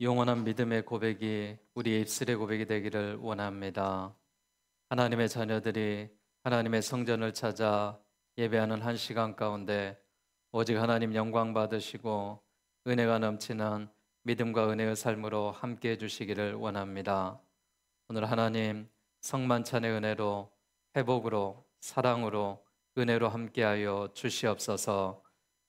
영원한 믿음의 고백이 우리의 입술의 고백이 되기를 원합니다. 하나님의 자녀들이 하나님의 성전을 찾아 예배하는 한 시간 가운데 오직 하나님 영광 받으시고 은혜가 넘치는 믿음과 은혜의 삶으로 함께 해주시기를 원합니다. 오늘 하나님 성만찬의 은혜로 회복으로 사랑으로 은혜로 함께하여 주시옵소서.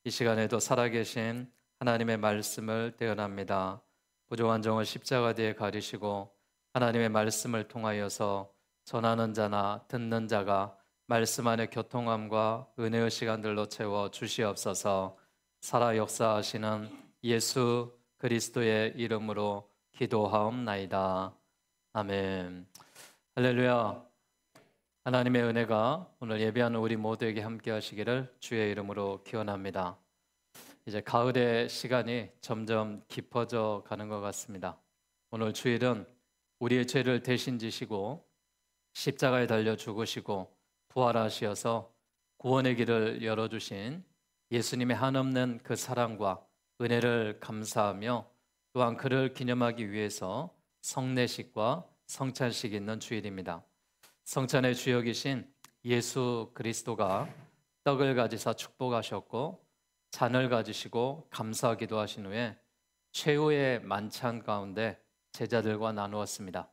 이 시간에도 살아계신 하나님의 말씀을 대언합니다. 부족한 종을 십자가 뒤에 가리시고 하나님의 말씀을 통하여서 전하는 자나 듣는 자가 말씀 안에 교통함과 은혜의 시간들로 채워 주시옵소서. 살아 역사하시는 예수 그리스도의 이름으로 기도하옵나이다. 아멘. 할렐루야. 하나님의 은혜가 오늘 예배하는 우리 모두에게 함께 하시기를 주의 이름으로 기원합니다. 이제 가을의 시간이 점점 깊어져 가는 것 같습니다. 오늘 주일은 우리의 죄를 대신 지시고 십자가에 달려 죽으시고 부활하시어서 구원의 길을 열어주신 예수님의 한없는 그 사랑과 은혜를 감사하며 또한 그를 기념하기 위해서 성례식과 성찬식이 있는 주일입니다. 성찬의 주역이신 예수 그리스도가 떡을 가지사 축복하셨고 잔을 가지시고 감사하기도 하신 후에 최후의 만찬 가운데 제자들과 나누었습니다.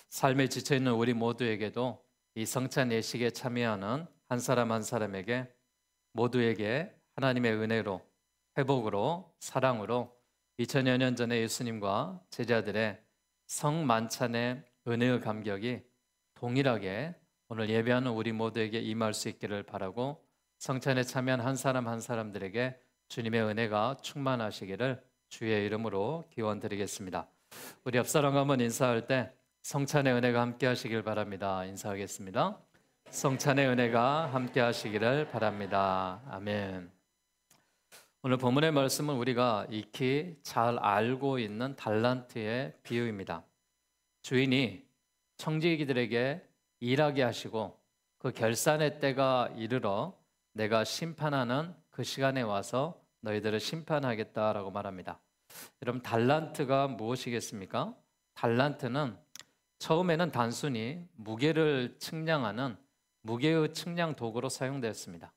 삶에 지쳐있는 우리 모두에게도 이 성찬 예식에 참여하는 한 사람 한 사람에게 모두에게 하나님의 은혜로 회복으로 사랑으로 2000여 년 전에 예수님과 제자들의 성만찬의 은혜의 감격이 동일하게 오늘 예배하는 우리 모두에게 임할 수 있기를 바라고 성찬에 참여한 한 사람 한 사람들에게 주님의 은혜가 충만하시기를 주의 이름으로 기원드리겠습니다. 우리 옆 사람과 한번 인사할 때 성찬의 은혜가 함께 하시길 바랍니다. 인사하겠습니다. 성찬의 은혜가 함께 하시기를 바랍니다. 아멘. 오늘 본문의 말씀은 우리가 익히 잘 알고 있는 달란트의 비유입니다. 주인이 청지기들에게 일하게 하시고 그 결산의 때가 이르러 내가 심판하는 그 시간에 와서 너희들을 심판하겠다라고 말합니다. 여러분, 달란트가 무엇이겠습니까? 달란트는 처음에는 단순히 무게를 측량하는 무게의 측량 도구로 사용되었습니다.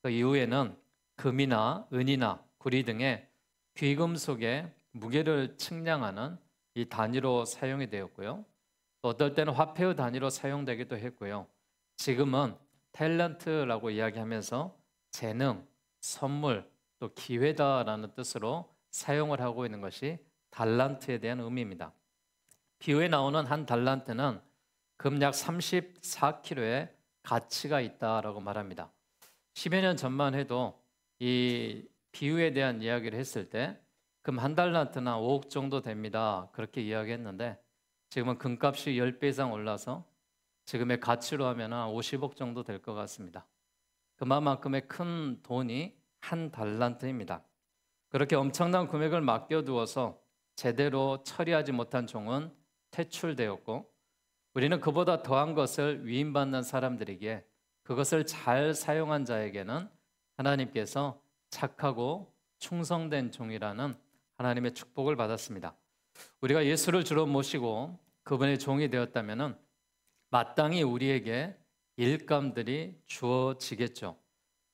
그 이후에는 금이나 은이나 구리 등의 귀금속의 무게를 측량하는 이 단위로 사용이 되었고요. 또 어떨 때는 화폐의 단위로 사용되기도 했고요. 지금은 탤런트라고 이야기하면서 재능, 선물, 또 기회다라는 뜻으로 사용을 하고 있는 것이 달란트에 대한 의미입니다. 비유에 나오는 한 달란트는 금 약 34kg의 가치가 있다라고 말합니다. 10여 년 전만 해도 이 비유에 대한 이야기를 했을 때 금 한 달란트나 5억 정도 됩니다. 그렇게 이야기했는데 지금은 금값이 10배 이상 올라서 지금의 가치로 하면 50억 정도 될 것 같습니다. 그만큼의 큰 돈이 한 달란트입니다. 그렇게 엄청난 금액을 맡겨두어서 제대로 처리하지 못한 종은 퇴출되었고 우리는 그보다 더한 것을 위임받는 사람들에게 그것을 잘 사용한 자에게는 하나님께서 착하고 충성된 종이라는 하나님의 축복을 받았습니다. 우리가 예수를 주로 모시고 그분의 종이 되었다면 마땅히 우리에게 일감들이 주어지겠죠.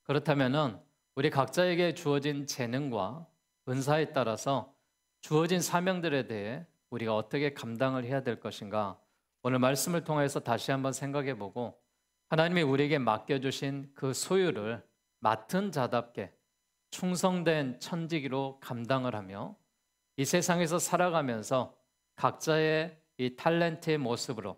그렇다면 우리 각자에게 주어진 재능과 은사에 따라서 주어진 사명들에 대해 우리가 어떻게 감당을 해야 될 것인가, 오늘 말씀을 통해서 다시 한번 생각해 보고 하나님이 우리에게 맡겨주신 그 소유를 맡은 자답게 충성된 천지기로 감당을 하며 이 세상에서 살아가면서 각자의 이 탤런트의 모습으로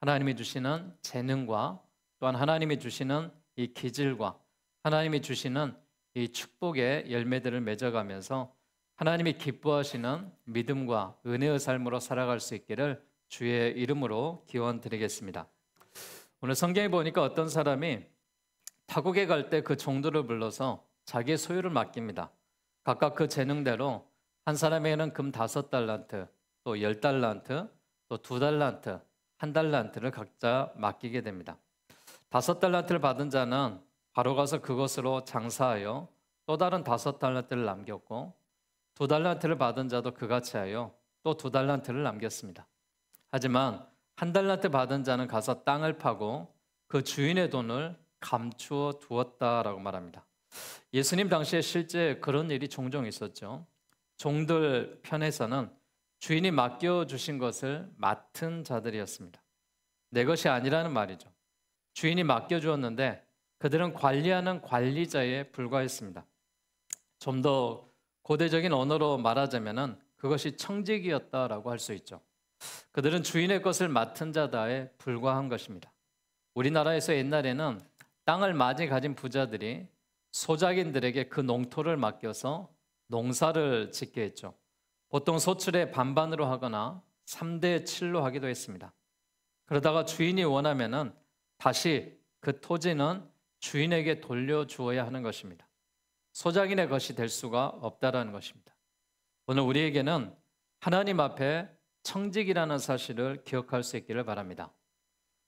하나님이 주시는 재능과 또한 하나님이 주시는 이 기질과 하나님이 주시는 이 축복의 열매들을 맺어가면서 하나님이 기뻐하시는 믿음과 은혜의 삶으로 살아갈 수 있기를 주의 이름으로 기원드리겠습니다. 오늘 성경에 보니까 어떤 사람이 타국에 갈 때 그 종들을 불러서 자기의 소유를 맡깁니다. 각각 그 재능대로 한 사람에게는 금 5달란트, 또 10달란트, 또 2달란트, 1달란트를 각자 맡기게 됩니다. 5달란트를 받은 자는 바로 가서 그것으로 장사하여 또 다른 5달란트를 남겼고 2달란트를 받은 자도 그같이 하여 또 2달란트를 남겼습니다. 하지만 1달란트 받은 자는 가서 땅을 파고 그 주인의 돈을 감추어 두었다라고 말합니다. 예수님 당시에 실제 그런 일이 종종 있었죠. 종들 편에서는 주인이 맡겨주신 것을 맡은 자들이었습니다. 내 것이 아니라는 말이죠. 주인이 맡겨주었는데 그들은 관리하는 관리자에 불과했습니다. 좀 더 고대적인 언어로 말하자면 그것이 청직이었다라고 할 수 있죠. 그들은 주인의 것을 맡은 자다에 불과한 것입니다. 우리나라에서 옛날에는 땅을 많이 가진 부자들이 소작인들에게 그 농토를 맡겨서 농사를 짓게 했죠. 보통 소출의 반반으로 하거나 3대 7로 하기도 했습니다. 그러다가 주인이 원하면은 다시 그 토지는 주인에게 돌려주어야 하는 것입니다. 소작인의 것이 될 수가 없다라는 것입니다. 오늘 우리에게는 하나님 앞에 청직이라는 사실을 기억할 수 있기를 바랍니다.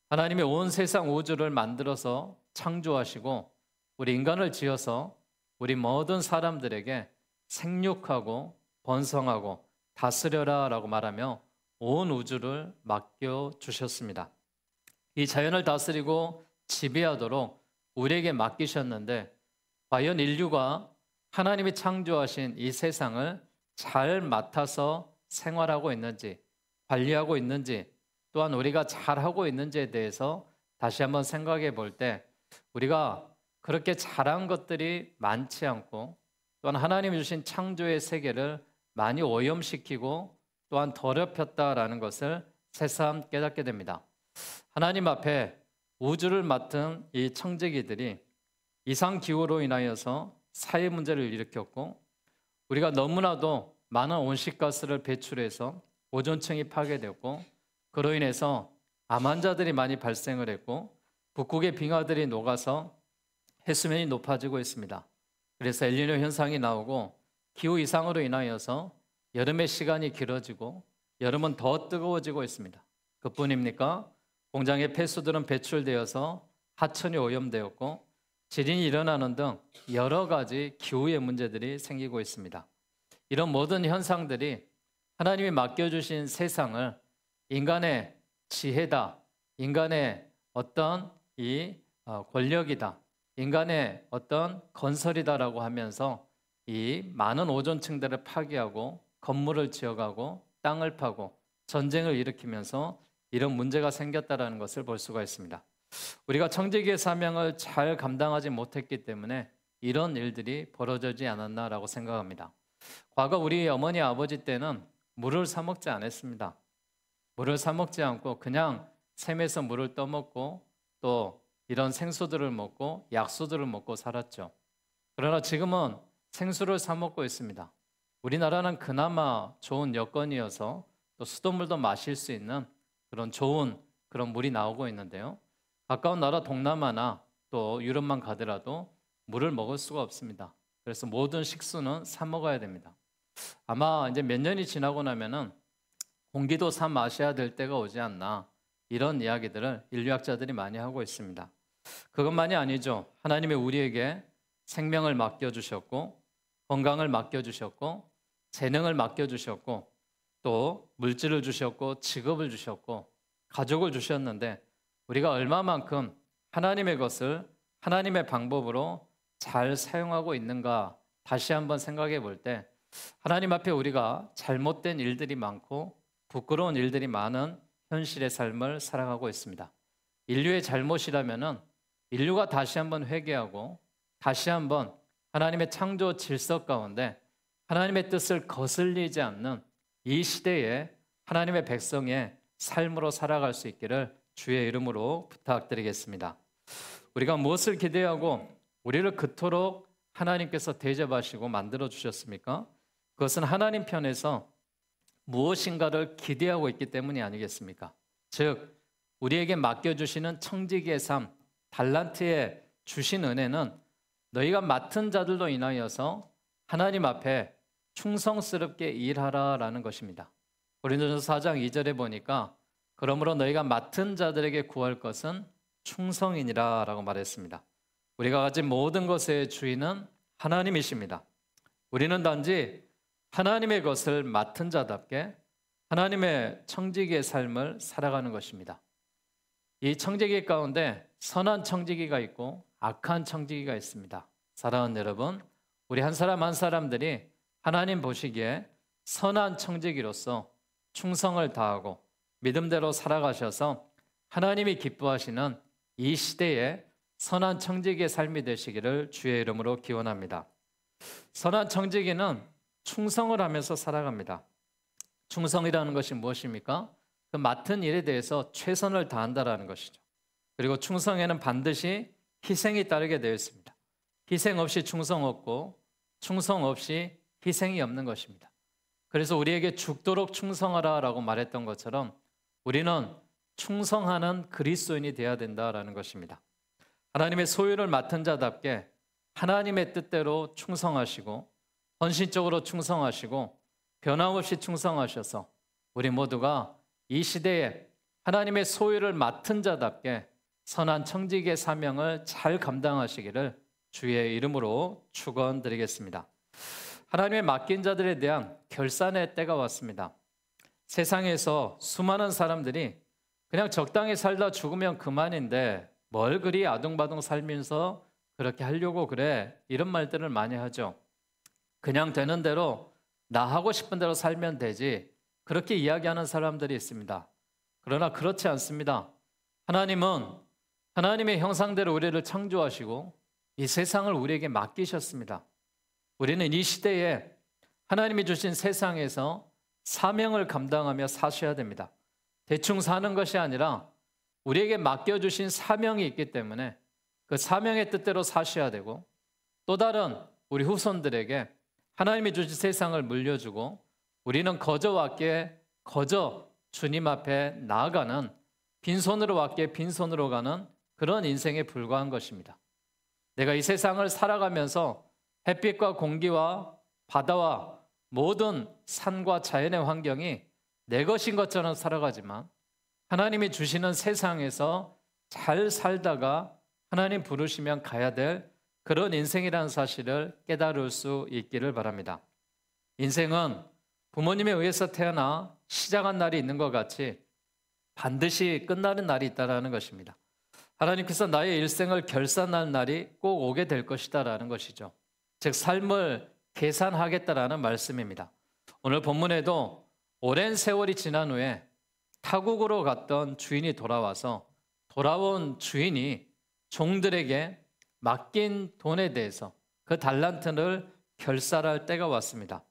하나님이 온 세상 우주를 만들어서 창조하시고 우리 인간을 지어서 우리 모든 사람들에게 생육하고 번성하고 다스려라 라고 말하며 온 우주를 맡겨주셨습니다. 이 자연을 다스리고 지배하도록 우리에게 맡기셨는데 과연 인류가 하나님이 창조하신 이 세상을 잘 맡아서 생활하고 있는지, 관리하고 있는지, 또한 우리가 잘하고 있는지에 대해서 다시 한번 생각해 볼 때 우리가 그렇게 잘한 것들이 많지 않고 또한 하나님이 주신 창조의 세계를 많이 오염시키고 또한 더럽혔다라는 것을 새삼 깨닫게 됩니다. 하나님 앞에 우주를 맡은 이 청지기들이 이상기후로 인하여서 사회 문제를 일으켰고 우리가 너무나도 많은 온실가스를 배출해서 오존층이 파괴되었고 그로 인해서 암 환자들이 많이 발생을 했고 북극의 빙하들이 녹아서 해수면이 높아지고 있습니다. 그래서 엘니뇨 현상이 나오고 기후 이상으로 인하여서 여름의 시간이 길어지고 여름은 더 뜨거워지고 있습니다. 그뿐입니까? 공장의 폐수들은 배출되어서 하천이 오염되었고 지진이 일어나는 등 여러 가지 기후의 문제들이 생기고 있습니다. 이런 모든 현상들이 하나님이 맡겨주신 세상을 인간의 지혜다, 인간의 어떤 권력이다, 인간의 어떤 건설이다라고 하면서 이 많은 오존층들을 파괴하고 건물을 지어가고 땅을 파고 전쟁을 일으키면서 이런 문제가 생겼다는 것을 볼 수가 있습니다. 우리가 청지기의 사명을 잘 감당하지 못했기 때문에 이런 일들이 벌어지지 않았나라고 생각합니다. 과거 우리 어머니 아버지 때는 물을 사 먹지 않았습니다. 물을 사 먹지 않고 그냥 샘에서 물을 떠먹고 또 이런 생수들을 먹고 약수들을 먹고 살았죠. 그러나 지금은 생수를 사 먹고 있습니다. 우리나라는 그나마 좋은 여건이어서 또 수돗물도 마실 수 있는 그런 좋은 그런 물이 나오고 있는데요. 가까운 나라 동남아나 또 유럽만 가더라도 물을 먹을 수가 없습니다. 그래서 모든 식수는 사 먹어야 됩니다. 아마 이제 몇 년이 지나고 나면은 공기도 사 마셔야 될 때가 오지 않나 이런 이야기들을 인류학자들이 많이 하고 있습니다. 그것만이 아니죠. 하나님이 우리에게 생명을 맡겨주셨고 건강을 맡겨주셨고 재능을 맡겨주셨고 또 물질을 주셨고 직업을 주셨고 가족을 주셨는데 우리가 얼마만큼 하나님의 것을 하나님의 방법으로 잘 사용하고 있는가 다시 한번 생각해 볼 때 하나님 앞에 우리가 잘못된 일들이 많고 부끄러운 일들이 많은 현실의 삶을 살아가고 있습니다. 인류의 잘못이라면은 인류가 다시 한번 회개하고 다시 한번 하나님의 창조 질서 가운데 하나님의 뜻을 거슬리지 않는 이 시대에 하나님의 백성의 삶으로 살아갈 수 있기를 주의 이름으로 부탁드리겠습니다. 우리가 무엇을 기대하고 우리를 그토록 하나님께서 대접하시고 만들어 주셨습니까? 그것은 하나님 편에서 무엇인가를 기대하고 있기 때문이 아니겠습니까? 즉 우리에게 맡겨주시는 청지기의 삶, 달란트에 주신 은혜는 너희가 맡은 자들로 인하여서 하나님 앞에 충성스럽게 일하라라는 것입니다. 고린도전서 4장 2절에 보니까 그러므로 너희가 맡은 자들에게 구할 것은 충성이니라 라고 말했습니다. 우리가 가진 모든 것의 주인은 하나님이십니다. 우리는 단지 하나님의 것을 맡은 자답게 하나님의 청지기의 삶을 살아가는 것입니다. 이 청지기 가운데 선한 청지기가 있고 악한 청지기가 있습니다. 사랑하는 여러분, 우리 한 사람 한 사람들이 하나님 보시기에 선한 청지기로서 충성을 다하고 믿음대로 살아가셔서 하나님이 기뻐하시는 이 시대에 선한 청지기의 삶이 되시기를 주의 이름으로 기원합니다. 선한 청지기는 충성을 하면서 살아갑니다. 충성이라는 것이 무엇입니까? 그 맡은 일에 대해서 최선을 다한다라는 것이죠. 그리고 충성에는 반드시 희생이 따르게 되어 있습니다. 희생 없이 충성 없고 충성 없이 희생이 없는 것입니다. 그래서 우리에게 죽도록 충성하라라고 말했던 것처럼 우리는 충성하는 그리스도인이 되어야 된다라는 것입니다. 하나님의 소유를 맡은 자답게 하나님의 뜻대로 충성하시고 헌신적으로 충성하시고 변함없이 충성하셔서 우리 모두가 이 시대에 하나님의 소유를 맡은 자답게 선한 청지기의 사명을 잘 감당하시기를 주의 이름으로 축원드리겠습니다. 하나님의 맡긴 자들에 대한 결산의 때가 왔습니다. 세상에서 수많은 사람들이 그냥 적당히 살다 죽으면 그만인데 뭘 그리 아둥바둥 살면서 그렇게 하려고 그래, 이런 말들을 많이 하죠. 그냥 되는 대로 나 하고 싶은 대로 살면 되지, 그렇게 이야기하는 사람들이 있습니다. 그러나 그렇지 않습니다. 하나님은 하나님의 형상대로 우리를 창조하시고 이 세상을 우리에게 맡기셨습니다. 우리는 이 시대에 하나님이 주신 세상에서 사명을 감당하며 사셔야 됩니다. 대충 사는 것이 아니라 우리에게 맡겨주신 사명이 있기 때문에 그 사명의 뜻대로 사셔야 되고, 또 다른 우리 후손들에게 하나님이 주신 세상을 물려주고 우리는 거저 왔기에 거저 주님 앞에 나아가는, 빈손으로 왔기에 빈손으로 가는 그런 인생에 불과한 것입니다. 내가 이 세상을 살아가면서 햇빛과 공기와 바다와 모든 산과 자연의 환경이 내 것인 것처럼 살아가지만 하나님이 주시는 세상에서 잘 살다가 하나님 부르시면 가야 될 그런 인생이라는 사실을 깨달을 수 있기를 바랍니다. 인생은 부모님에 의해서 태어나 시작한 날이 있는 것 같이 반드시 끝나는 날이 있다는 것입니다. 하나님께서 나의 일생을 결산할 날이 꼭 오게 될 것이다라는 것이죠. 즉 삶을 계산하겠다라는 말씀입니다. 오늘 본문에도 오랜 세월이 지난 후에 타국으로 갔던 주인이 돌아와서 돌아온 주인이 종들에게 맡긴 돈에 대해서 그 달란트를 결산할 때가 왔습니다.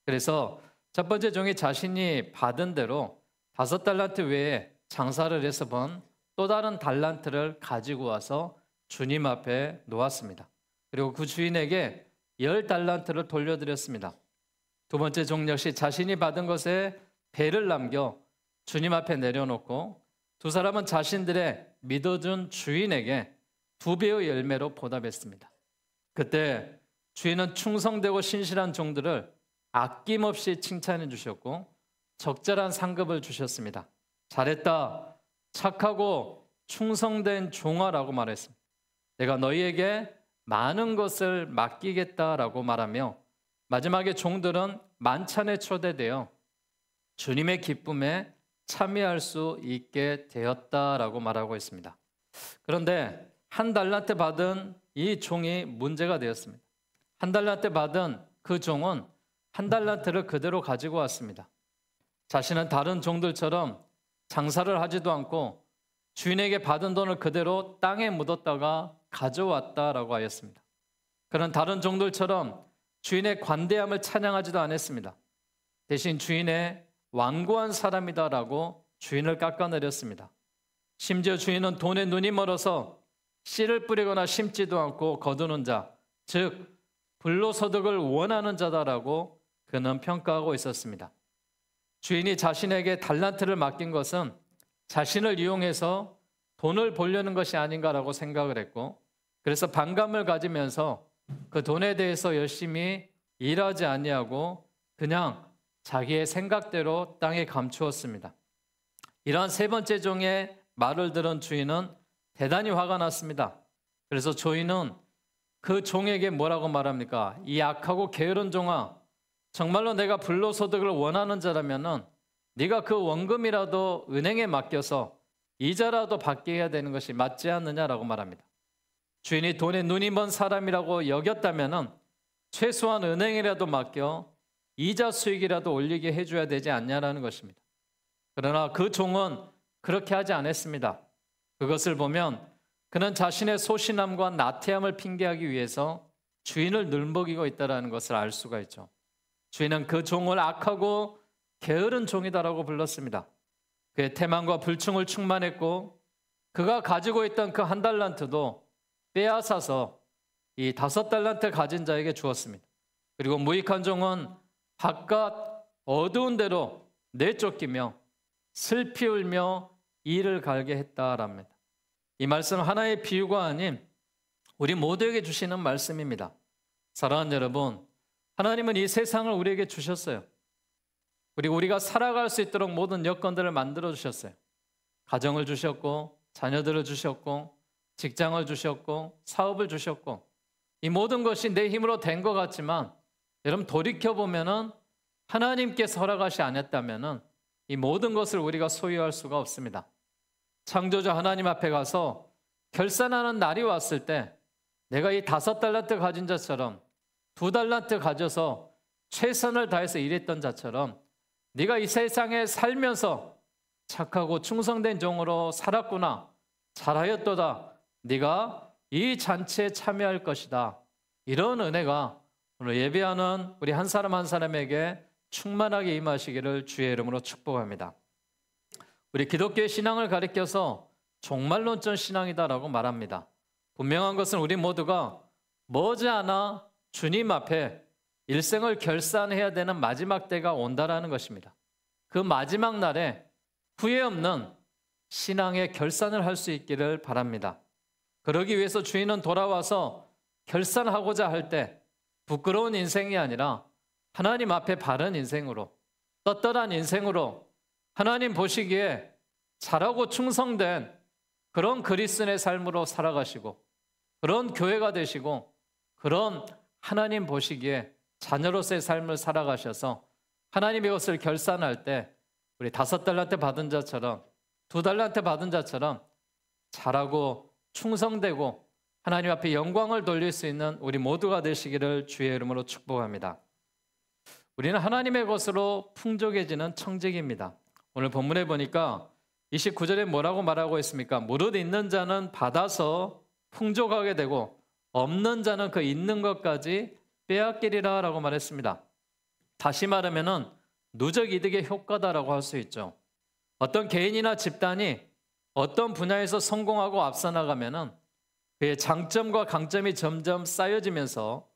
그래서 첫 번째 종이 자신이 받은 대로 5달란트 외에 장사를 해서 번 또 다른 달란트를 가지고 와서 주님 앞에 놓았습니다. 그리고 그 주인에게 10달란트를 돌려드렸습니다. 두 번째 종 역시 자신이 받은 것에 배를 남겨 주님 앞에 내려놓고 두 사람은 자신들의 믿어준 주인에게 2배의 열매로 보답했습니다. 그때 주인은 충성되고 신실한 종들을 아낌없이 칭찬해 주셨고 적절한 상급을 주셨습니다. 잘했다, 착하고 충성된 종아라고 말했습니다. 내가 너희에게 많은 것을 맡기겠다라고 말하며 마지막에 종들은 만찬에 초대되어 주님의 기쁨에 참여할 수 있게 되었다라고 말하고 있습니다. 그런데 1달란트 받은 이 종이 문제가 되었습니다. 1달란트 받은 그 종은 1달란트를 그대로 가지고 왔습니다. 자신은 다른 종들처럼 장사를 하지도 않고 주인에게 받은 돈을 그대로 땅에 묻었다가 가져왔다라고 하였습니다. 그런 다른 종들처럼 주인의 관대함을 찬양하지도 않았습니다. 대신 주인의 완고한 사람이다라고 주인을 깎아내렸습니다. 심지어 주인은 돈에 눈이 멀어서 씨를 뿌리거나 심지도 않고 거두는 자, 즉 불로소득을 원하는 자다라고 그는 평가하고 있었습니다. 주인이 자신에게 달란트를 맡긴 것은 자신을 이용해서 돈을 벌려는 것이 아닌가라고 생각을 했고, 그래서 반감을 가지면서 그 돈에 대해서 열심히 일하지 아니하고 그냥 자기의 생각대로 땅에 감추었습니다. 이러한 세 번째 종의 말을 들은 주인은 대단히 화가 났습니다. 그래서 주인은 그 종에게 뭐라고 말합니까? 이 악하고 게으른 종아, 정말로 내가 불로소득을 원하는 자라면은 네가 그 원금이라도 은행에 맡겨서 이자라도 받게 해야 되는 것이 맞지 않느냐라고 말합니다. 주인이 돈에 눈이 먼 사람이라고 여겼다면은 최소한 은행이라도 맡겨 이자 수익이라도 올리게 해줘야 되지 않냐라는 것입니다. 그러나 그 종은 그렇게 하지 않았습니다. 그것을 보면 그는 자신의 소신함과 나태함을 핑계하기 위해서 주인을 늘먹이고 있다는 것을 알 수가 있죠. 주인은 그 종을 악하고 게으른 종이다라고 불렀습니다. 그의 태만과 불충을 충만했고 그가 가지고 있던 그 1달란트도 빼앗아서 이 5달란트 가진 자에게 주었습니다. 그리고 무익한 종은 바깥 어두운 데로 내쫓기며 슬피 울며 이를 갈게 했다랍니다. 이 말씀 하나의 비유가 아닌 우리 모두에게 주시는 말씀입니다. 사랑하는 여러분, 하나님은 이 세상을 우리에게 주셨어요. 그리고 우리가 살아갈 수 있도록 모든 여건들을 만들어 주셨어요. 가정을 주셨고 자녀들을 주셨고 직장을 주셨고 사업을 주셨고 이 모든 것이 내 힘으로 된 것 같지만 여러분 돌이켜보면 하나님께서 허락하시 않았다면 이 모든 것을 우리가 소유할 수가 없습니다. 창조주 하나님 앞에 가서 결산하는 날이 왔을 때 내가 이 5달란트 가진 자처럼 2달란트 가져서 최선을 다해서 일했던 자처럼 네가 이 세상에 살면서 착하고 충성된 종으로 살았구나, 잘하였도다, 네가 이 잔치에 참여할 것이다. 이런 은혜가 오늘 예배하는 우리 한 사람 한 사람에게 충만하게 임하시기를 주의 이름으로 축복합니다. 우리 기독교의 신앙을 가리켜서 종말론적 신앙이다라고 말합니다. 분명한 것은 우리 모두가 머지않아 주님 앞에 일생을 결산해야 되는 마지막 때가 온다라는 것입니다. 그 마지막 날에 후회 없는 신앙의 결산을 할 수 있기를 바랍니다. 그러기 위해서 주인은 돌아와서 결산하고자 할 때 부끄러운 인생이 아니라 하나님 앞에 바른 인생으로, 떳떳한 인생으로 하나님 보시기에 잘하고 충성된 그런 그리스도인의 삶으로 살아가시고 그런 교회가 되시고 그런 하나님 보시기에 자녀로서의 삶을 살아가셔서 하나님의 것을 결산할 때 우리 5달란트 받은 자처럼 2달란트 받은 자처럼 잘하고 충성되고 하나님 앞에 영광을 돌릴 수 있는 우리 모두가 되시기를 주의 이름으로 축복합니다. 우리는 하나님의 것으로 풍족해지는 청지기입니다. 오늘 본문에 보니까 29절에 뭐라고 말하고 있습니까? 무릇 있는 자는 받아서 풍족하게 되고 없는 자는 그 있는 것까지 빼앗기리라 라고 말했습니다. 다시 말하면 누적 이득의 효과다라고 할 수 있죠. 어떤 개인이나 집단이 어떤 분야에서 성공하고 앞서 나가면 그의 장점과 강점이 점점 쌓여지면서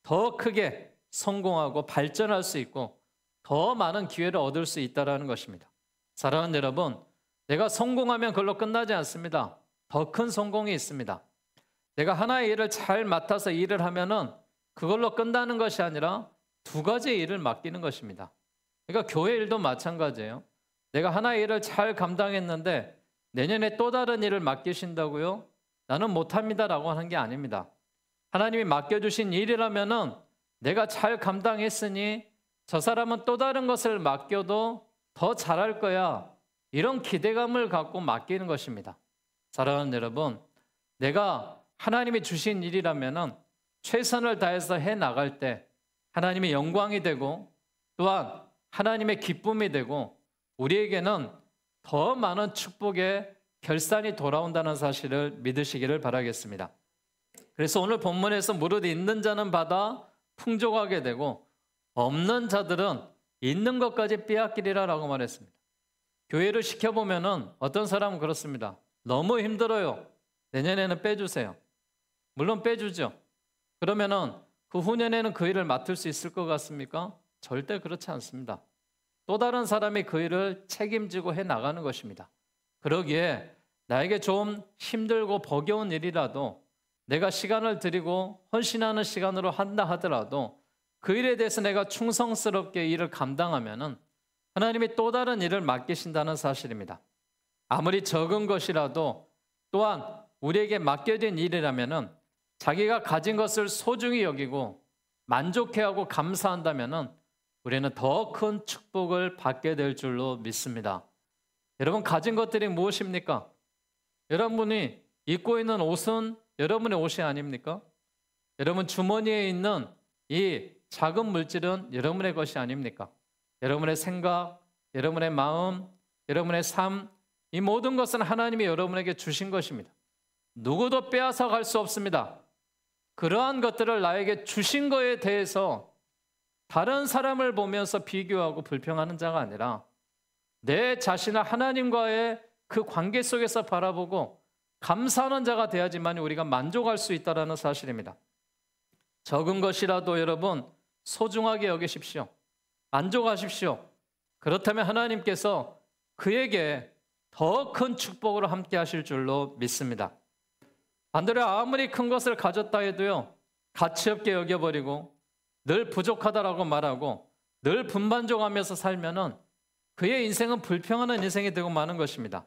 더 크게 성공하고 발전할 수 있고 더 많은 기회를 얻을 수 있다는 것입니다. 사랑하는 여러분, 내가 성공하면 그걸로 끝나지 않습니다. 더 큰 성공이 있습니다. 내가 하나의 일을 잘 맡아서 일을 하면은 그걸로 끝나는 것이 아니라 2가지의 일을 맡기는 것입니다. 그러니까 교회 일도 마찬가지예요. 내가 하나의 일을 잘 감당했는데 내년에 또 다른 일을 맡기신다고요? 나는 못합니다라고 하는 게 아닙니다. 하나님이 맡겨주신 일이라면은 내가 잘 감당했으니 저 사람은 또 다른 것을 맡겨도 더 잘할 거야. 이런 기대감을 갖고 맡기는 것입니다. 사랑하는 여러분, 내가 하나님이 주신 일이라면은 최선을 다해서 해 나갈 때 하나님의 영광이 되고 또한 하나님의 기쁨이 되고 우리에게는 더 많은 축복의 결산이 돌아온다는 사실을 믿으시기를 바라겠습니다. 그래서 오늘 본문에서 무릇 있는 자는 받아 풍족하게 되고 없는 자들은 있는 것까지 빼앗기리라 라고 말했습니다. 교회를 시켜보면은 어떤 사람은 그렇습니다. 너무 힘들어요. 내년에는 빼주세요. 물론 빼주죠. 그러면은 그 후년에는 그 일을 맡을 수 있을 것 같습니까? 절대 그렇지 않습니다. 또 다른 사람이 그 일을 책임지고 해 나가는 것입니다. 그러기에 나에게 좀 힘들고 버거운 일이라도 내가 시간을 들이고 헌신하는 시간으로 한다 하더라도 그 일에 대해서 내가 충성스럽게 일을 감당하면은 하나님이 또 다른 일을 맡기신다는 사실입니다. 아무리 적은 것이라도 또한 우리에게 맡겨진 일이라면은 자기가 가진 것을 소중히 여기고 만족해하고 감사한다면은 우리는 더 큰 축복을 받게 될 줄로 믿습니다. 여러분, 가진 것들이 무엇입니까? 여러분이 입고 있는 옷은 여러분의 옷이 아닙니까? 여러분 주머니에 있는 이 작은 물질은 여러분의 것이 아닙니까? 여러분의 생각, 여러분의 마음, 여러분의 삶, 이 모든 것은 하나님이 여러분에게 주신 것입니다. 누구도 빼앗아 갈 수 없습니다. 그러한 것들을 나에게 주신 거에 대해서 다른 사람을 보면서 비교하고 불평하는 자가 아니라 내 자신을 하나님과의 그 관계 속에서 바라보고 감사하는 자가 돼야지만 우리가 만족할 수 있다는 사실입니다. 적은 것이라도 여러분 소중하게 여기십시오. 만족하십시오. 그렇다면 하나님께서 그에게 더 큰 축복으로 함께 하실 줄로 믿습니다. 반대로 아무리 큰 것을 가졌다 해도요, 가치 없게 여겨버리고 늘 부족하다라고 말하고 늘 분만족하면서 살면은 그의 인생은 불평하는 인생이 되고 마는 것입니다.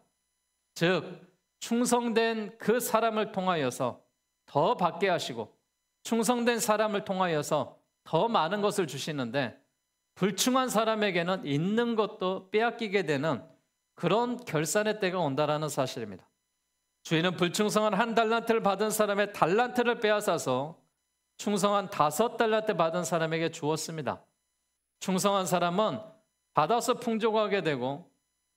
즉 충성된 그 사람을 통하여서 더 받게 하시고 충성된 사람을 통하여서 더 많은 것을 주시는데, 불충한 사람에게는 있는 것도 빼앗기게 되는 그런 결산의 때가 온다라는 사실입니다. 주인은 불충성한 1달란트를 받은 사람의 달란트를 빼앗아서 충성한 5달란트 받은 사람에게 주었습니다. 충성한 사람은 받아서 풍족하게 되고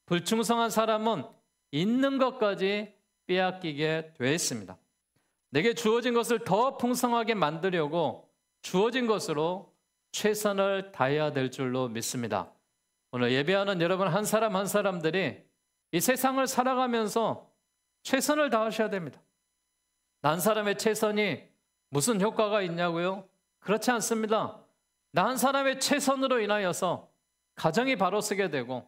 불충성한 사람은 있는 것까지 빼앗기게 되었습니다. 내게 주어진 것을 더 풍성하게 만들려고 주어진 것으로 최선을 다해야 될 줄로 믿습니다. 오늘 예배하는 여러분 한 사람 한 사람들이 이 세상을 살아가면서 최선을 다하셔야 됩니다. 난 사람의 최선이 무슨 효과가 있냐고요? 그렇지 않습니다. 나 한 사람의 최선으로 인하여서 가정이 바로 서게 되고,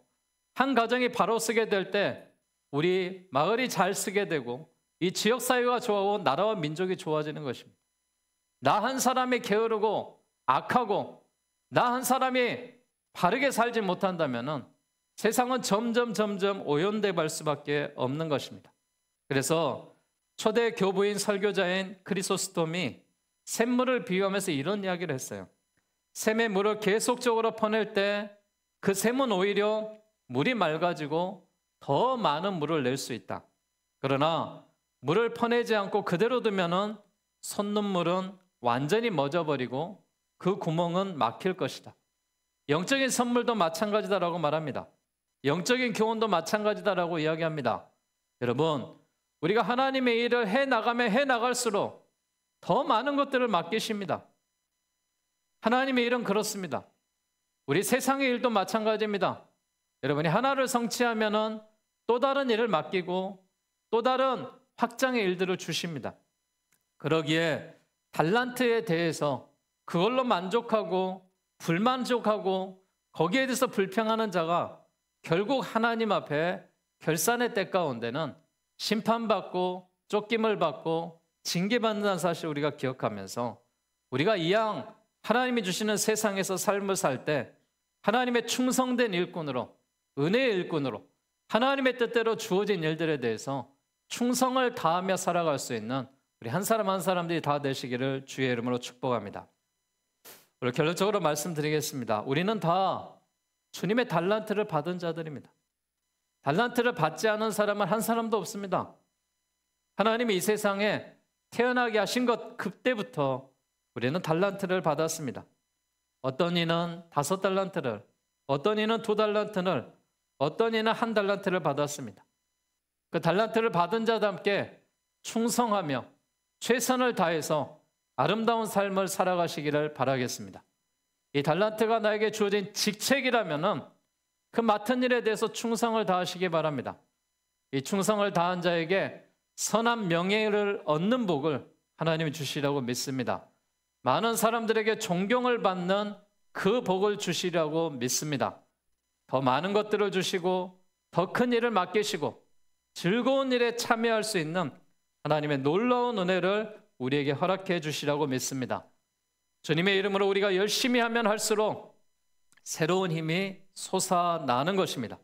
한 가정이 바로 서게 될 때 우리 마을이 잘 쓰게 되고 이 지역사회가 좋아하고 나라와 민족이 좋아지는 것입니다. 나 한 사람이 게으르고 악하고 나 한 사람이 바르게 살지 못한다면 세상은 점점 오염돼 갈 수밖에 없는 것입니다. 그래서 초대 교부인 설교자인 크리소스톰이 샘물을 비유하면서 이런 이야기를 했어요. 샘의 물을 계속적으로 퍼낼 때 그 샘은 오히려 물이 맑아지고 더 많은 물을 낼 수 있다. 그러나 물을 퍼내지 않고 그대로 두면은 솟는물은 완전히 멎어버리고 그 구멍은 막힐 것이다. 영적인 선물도 마찬가지다라고 말합니다. 영적인 교훈도 마찬가지다라고 이야기합니다. 여러분, 우리가 하나님의 일을 해나가면 해나갈수록 더 많은 것들을 맡기십니다. 하나님의 일은 그렇습니다. 우리 세상의 일도 마찬가지입니다. 여러분이 하나를 성취하면은 또 다른 일을 맡기고 또 다른 확장의 일들을 주십니다. 그러기에 달란트에 대해서 그걸로 만족하고 불만족하고 거기에 대해서 불평하는 자가 결국 하나님 앞에 결산의 때 가운데는 심판받고 쫓김을 받고 징계받는다는 사실을 우리가 기억하면서 우리가 이왕 하나님이 주시는 세상에서 삶을 살 때 하나님의 충성된 일꾼으로, 은혜의 일꾼으로 하나님의 뜻대로 주어진 일들에 대해서 충성을 다하며 살아갈 수 있는 우리 한 사람 한 사람들이 다 되시기를 주의 이름으로 축복합니다. 오늘 결론적으로 말씀드리겠습니다. 우리는 다 주님의 달란트를 받은 자들입니다. 달란트를 받지 않은 사람은 한 사람도 없습니다. 하나님이 이 세상에 태어나게 하신 것 그때부터 우리는 달란트를 받았습니다. 어떤 이는 5달란트를, 어떤 이는 2달란트를, 어떤 이는 1달란트를 받았습니다. 그 달란트를 받은 자와 함께 충성하며 최선을 다해서 아름다운 삶을 살아가시기를 바라겠습니다. 이 달란트가 나에게 주어진 직책이라면은 그 맡은 일에 대해서 충성을 다하시기 바랍니다. 이 충성을 다한 자에게 선한 명예를 얻는 복을 하나님이 주시라고 믿습니다. 많은 사람들에게 존경을 받는 그 복을 주시라고 믿습니다. 더 많은 것들을 주시고 더 큰 일을 맡기시고 즐거운 일에 참여할 수 있는 하나님의 놀라운 은혜를 우리에게 허락해 주시라고 믿습니다. 주님의 이름으로 우리가 열심히 하면 할수록 새로운 힘이 솟아나는 것입니다.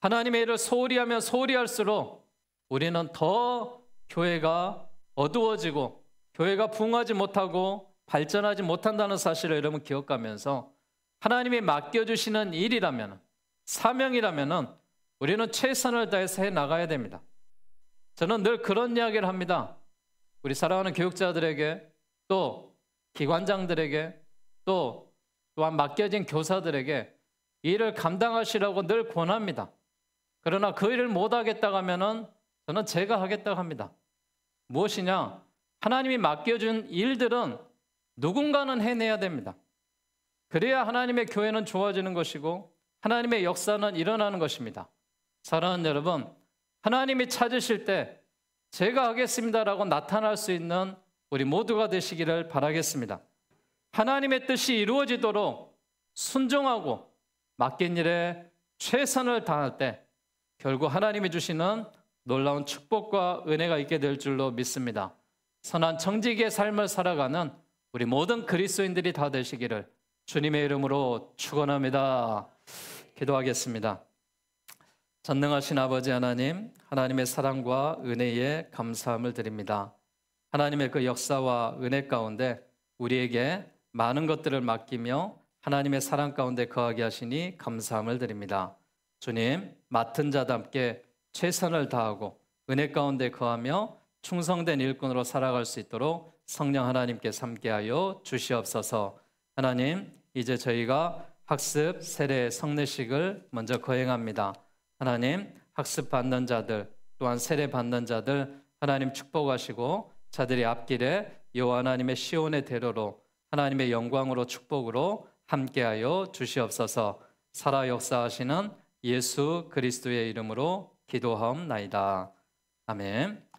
하나님의 일을 소홀히 하면 소홀히 할수록 우리는 더 교회가 어두워지고 교회가 부흥하지 못하고 발전하지 못한다는 사실을 여러분 기억하면서 하나님이 맡겨주시는 일이라면, 사명이라면 우리는 최선을 다해서 해 나가야 됩니다. 저는 늘 그런 이야기를 합니다. 우리 사랑하는 교육자들에게, 또 기관장들에게, 또한 맡겨진 교사들에게 이 일을 감당하시라고 늘 권합니다. 그러나 그 일을 못하겠다고 하면은 저는 제가 하겠다고 합니다. 무엇이냐? 하나님이 맡겨준 일들은 누군가는 해내야 됩니다. 그래야 하나님의 교회는 좋아지는 것이고 하나님의 역사는 일어나는 것입니다. 사랑하는 여러분, 하나님이 찾으실 때 제가 하겠습니다라고 나타날 수 있는 우리 모두가 되시기를 바라겠습니다. 하나님의 뜻이 이루어지도록 순종하고 맡긴 일에 최선을 다할 때 결국 하나님이 주시는 놀라운 축복과 은혜가 있게 될 줄로 믿습니다. 선한 정직의 삶을 살아가는 우리 모든 그리스도인들이 다 되시기를 주님의 이름으로 축원합니다. 기도하겠습니다. 전능하신 아버지 하나님, 하나님의 사랑과 은혜에 감사함을 드립니다. 하나님의 그 역사와 은혜 가운데 우리에게 많은 것들을 맡기며 하나님의 사랑 가운데 거하게 하시니 감사함을 드립니다. 주님, 맡은 자답게 최선을 다하고 은혜 가운데 거하며 충성된 일꾼으로 살아갈 수 있도록 성령 하나님께 함께하여 주시옵소서. 하나님, 이제 저희가 학습 세례 성례식을 먼저 거행합니다. 하나님, 학습 받는 자들 또한 세례 받는 자들 하나님 축복하시고 자들이 앞길에 여호와 하나님의 시온의 대로로 하나님의 영광으로 축복으로 함께하여 주시옵소서. 살아 역사하시는 예수 그리스도의 이름으로 기도하옵나이다. 아멘.